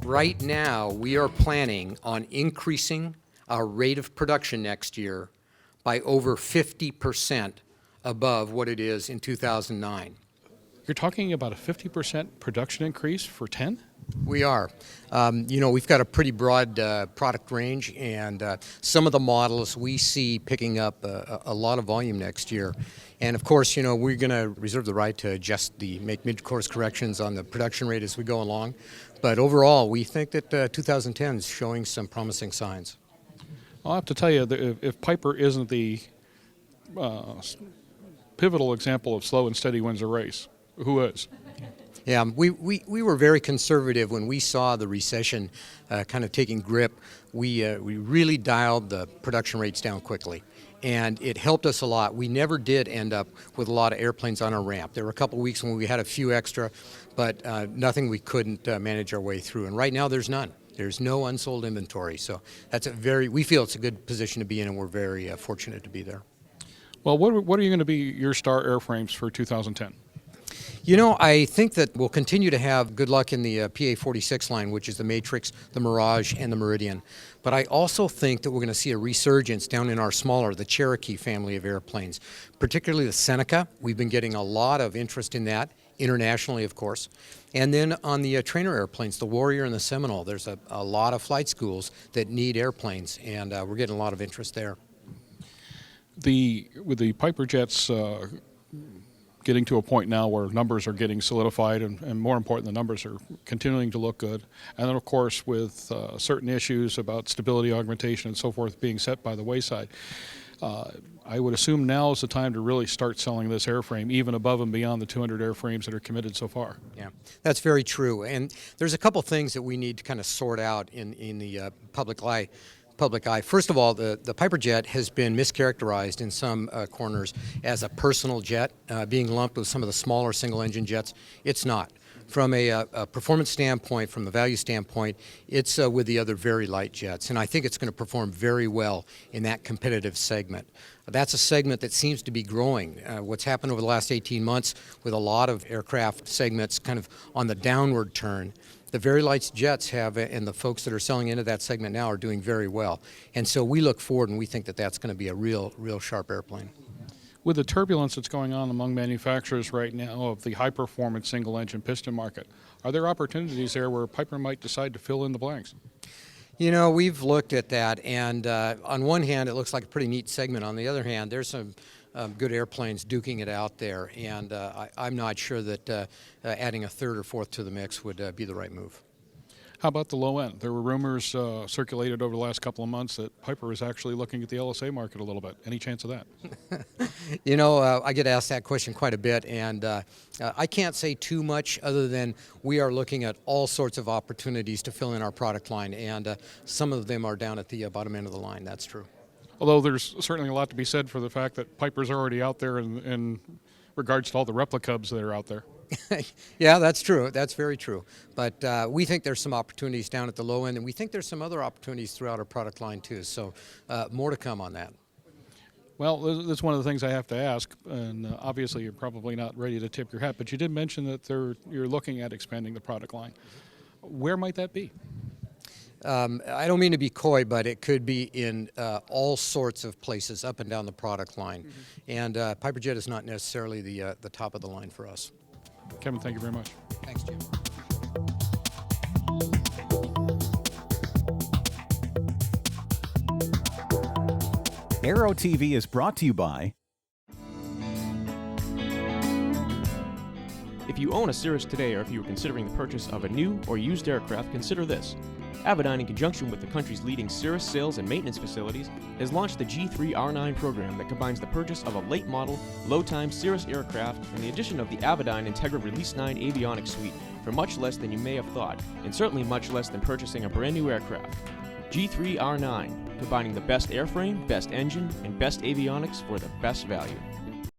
Right now, we are planning on increasing our rate of production next year by over 50% above what it is in 2009. You're talking about a 50% production increase for 10? We are. We've got a pretty broad product range, and some of the models we see picking up a lot of volume next year. And of course, we're going to reserve the right to make mid-course corrections on the production rate as we go along. But overall, we think that 2010 is showing some promising signs. I'll have to tell you that if Piper isn't the pivotal example of slow and steady wins a race, who is? Yeah, we were very conservative when we saw the recession kind of taking grip. We really dialed the production rates down quickly, and it helped us a lot. We never did end up with a lot of airplanes on our ramp. There were a couple of weeks when we had a few extra, but nothing we couldn't manage our way through. And right now, there's none. There's no unsold inventory. So we feel it's a good position to be in, and we're very fortunate to be there. Well, what are you going to be your star airframes for 2010? I think that we'll continue to have good luck in the PA-46 line, which is the Matrix, the Mirage, and the Meridian. But I also think that we're going to see a resurgence down in the Cherokee family of airplanes, particularly the Seneca. We've been getting a lot of interest in that, internationally, of course. And then on the trainer airplanes, the Warrior and the Seminole, there's a lot of flight schools that need airplanes, and we're getting a lot of interest there. With the PiperJets getting to a point now where numbers are getting solidified, and more important, the numbers are continuing to look good. And then, of course, with certain issues about stability augmentation and so forth being set by the wayside, I would assume now is the time to really start selling this airframe, even above and beyond the 200 airframes that are committed so far. Yeah, that's very true. And there's a couple things that we need to kind of sort out in the public eye. First of all, the PiperJet has been mischaracterized in some corners as a personal jet, being lumped with some of the smaller single-engine jets. It's not. From a performance standpoint, from a value standpoint, it's with the other very light jets, and I think it's going to perform very well in that competitive segment. That's a segment that seems to be growing. What's happened over the last 18 months with a lot of aircraft segments kind of on the downward turn, the very light jets and the folks that are selling into that segment now are doing very well. And so we look forward and we think that that's going to be a real sharp airplane. With the turbulence that's going on among manufacturers right now of the high-performance single-engine piston market, are there opportunities there where Piper might decide to fill in the blanks? We've looked at that, and on one hand, it looks like a pretty neat segment. On the other hand, there's some good airplanes duking it out there, and I'm not sure that adding a third or fourth to the mix would be the right move. How about the low end? There were rumors circulated over the last couple of months that Piper is actually looking at the LSA market a little bit. Any chance of that? I get asked that question quite a bit, and I can't say too much other than we are looking at all sorts of opportunities to fill in our product line, and some of them are down at the bottom end of the line. That's true. Although there's certainly a lot to be said for the fact that Piper's already out there in regards to all the replicubs that are out there. Yeah, that's true. That's very true. But we think there's some opportunities down at the low end, and we think there's some other opportunities throughout our product line too. So more to come on that. Well, that's one of the things I have to ask, and obviously you're probably not ready to tip your hat, but you did mention that you're looking at expanding the product line. Where might that be? I don't mean to be coy, but it could be in all sorts of places up and down the product line. Mm-hmm. And PiperJet is not necessarily the top of the line for us. Kevin, thank you very much. Thanks, Jim. Aero-TV is brought to you by... If you own a Cirrus today, or if you are considering the purchase of a new or used aircraft, consider this. Avidyne, in conjunction with the country's leading Cirrus sales and maintenance facilities, has launched the G3R9 program that combines the purchase of a late-model, low-time Cirrus aircraft and the addition of the Avidyne Integra Release 9 avionics suite for much less than you may have thought, and certainly much less than purchasing a brand new aircraft. G3R9, combining the best airframe, best engine, and best avionics for the best value.